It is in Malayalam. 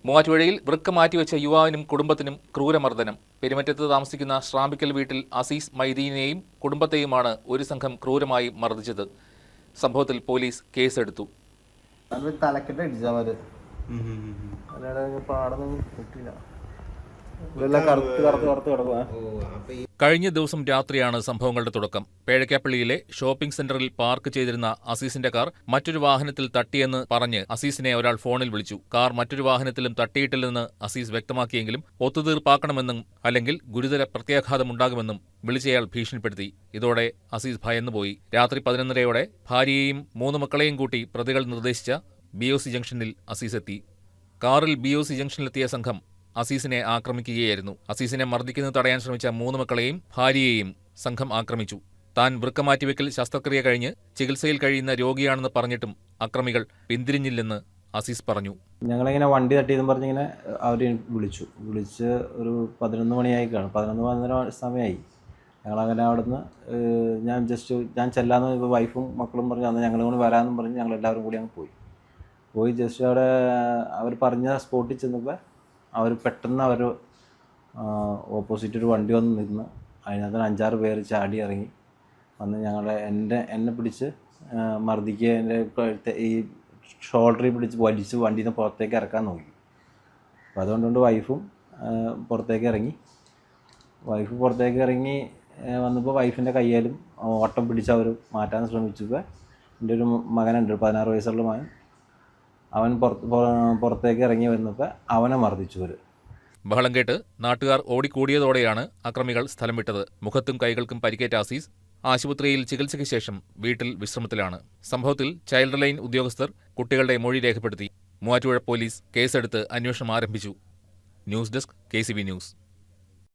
മൂവാറ്റുപുഴയിൽ വൃക്ക മാറ്റിവെച്ച യുവാവിനും കുടുംബത്തിനും ക്രൂരമർദ്ദനം. പെരുമറ്റത്ത് താമസിക്കുന്ന ശ്രാമ്പിക്കൽ വീട്ടിൽ അസീസ് മൈദീനെയും കുടുംബത്തെയുമാണ് ഒരു സംഘം ക്രൂരമായി മർദ്ദിച്ചത്. സംഭവത്തിൽ പോലീസ് കേസെടുത്തു. കഴിഞ്ഞ ദിവസം രാത്രിയാണ് സംഭവങ്ങളുടെ തുടക്കം. പേഴക്കാപ്പള്ളിയിലെ ഷോപ്പിംഗ് സെന്ററിൽ പാർക്ക് ചെയ്തിരുന്ന അസീസിന്റെ കാർ മറ്റൊരു വാഹനത്തിൽ തട്ടിയെന്ന് പറഞ്ഞ് അസീസിനെ ഒരാൾ ഫോണിൽ വിളിച്ചു. കാർ മറ്റൊരു വാഹനത്തിലും തട്ടിയിട്ടില്ലെന്ന് അസീസ് വ്യക്തമാക്കിയെങ്കിലും ഒത്തുതീർപ്പാക്കണമെന്നും അല്ലെങ്കിൽ ഗുരുതര പ്രത്യാഘാതമുണ്ടാകുമെന്നും വിളിച്ചയാൾ ഭീഷണിപ്പെടുത്തി. ഇതോടെ അസീസ് ഭയന്നുപോയി. രാത്രി 11:30-ഓടെ ഭാര്യയെയും 3 മക്കളെയും കൂട്ടി പ്രതികൾ നിർദ്ദേശിച്ച BOC ജംഗ്ഷനിൽ അസീസ് എത്തി. കാറിൽ BOC ജംഗ്ഷനിലെത്തിയ സംഘം അസീസിനെ ആക്രമിക്കുകയായിരുന്നു. അസീസിനെ മർദ്ദിക്കുന്നത് തടയാൻ ശ്രമിച്ച 3 മക്കളെയും ഭാര്യയെയും സംഘം ആക്രമിച്ചു. താൻ വൃക്ക മാറ്റിവെക്കൽ ശസ്ത്രക്രിയ കഴിഞ്ഞ് ചികിത്സയിൽ കഴിയുന്ന രോഗിയാണെന്ന് പറഞ്ഞിട്ടും അക്രമികൾ പിന്തിരിഞ്ഞില്ലെന്ന് അസീസ് പറഞ്ഞു. ഞങ്ങളിങ്ങനെ വണ്ടി തട്ടിയെന്ന് പറഞ്ഞിങ്ങനെ അവർ വിളിച്ച് ഒരു 11 മണിയായി കാണും. 11-11 സമയമായി. ഞങ്ങളങ്ങനെ അവിടുന്ന് ഞാൻ ചെല്ലാന്ന് വൈഫും മക്കളും പറഞ്ഞ് അന്ന് ഞങ്ങളും കൂടി വരാമെന്നും പറഞ്ഞ് ഞങ്ങളെല്ലാവരും കൂടി അങ്ങ് പോയി ജസ്റ്റ് അവിടെ അവർ പറഞ്ഞ സ്പോട്ടിൽ ചെന്നപ്പോൾ അവർ പെട്ടെന്ന് ഓപ്പോസിറ്റ് ഒരു വണ്ടി വന്ന് നിന്ന് അതിനകത്ത് 5-6 പേര് ചാടി ഇറങ്ങി വന്ന് എന്നെ പിടിച്ച് മർദ്ദിക്കുക, എൻ്റെ ഈ ഷോൾഡറിൽ പിടിച്ച് വലിച്ച് വണ്ടിയിൽ നിന്ന് പുറത്തേക്ക് ഇറക്കാൻ നോക്കി. അപ്പോൾ അതുകൊണ്ട് വൈഫും പുറത്തേക്ക് ഇറങ്ങി വന്നപ്പോൾ വൈഫിൻ്റെ കയ്യിലും ഓട്ടം പിടിച്ച് അവർ മാറ്റാൻ ശ്രമിച്ചപ്പോൾ എൻ്റെ ഒരു മകനുണ്ട്, 16 വയസ്സുള്ള മകൻ. അവൻ പുറത്തേക്ക് ഇറങ്ങി വന്നപ്പോൾ അവനെ മർദ്ദിച്ചു. ബഹളം കേട്ട് നാട്ടുകാർ ഓടിക്കൂടിയതോടെയാണ് അക്രമികൾ സ്ഥലം വിട്ടത്. മുഖത്തും കൈകൾക്കും പരിക്കേറ്റ അസീസ് ആശുപത്രിയിൽ ചികിത്സയ്ക്ക് ശേഷം വീട്ടിൽ വിശ്രമത്തിലാണ്. സംഭവത്തിൽ ചൈൽഡ് ലൈൻ ഉദ്യോഗസ്ഥർ കുട്ടികളുടെ മൊഴി രേഖപ്പെടുത്തി. മൂവാറ്റുപുഴ പോലീസ് കേസെടുത്ത് അന്വേഷണം ആരംഭിച്ചു. News desk KCB news.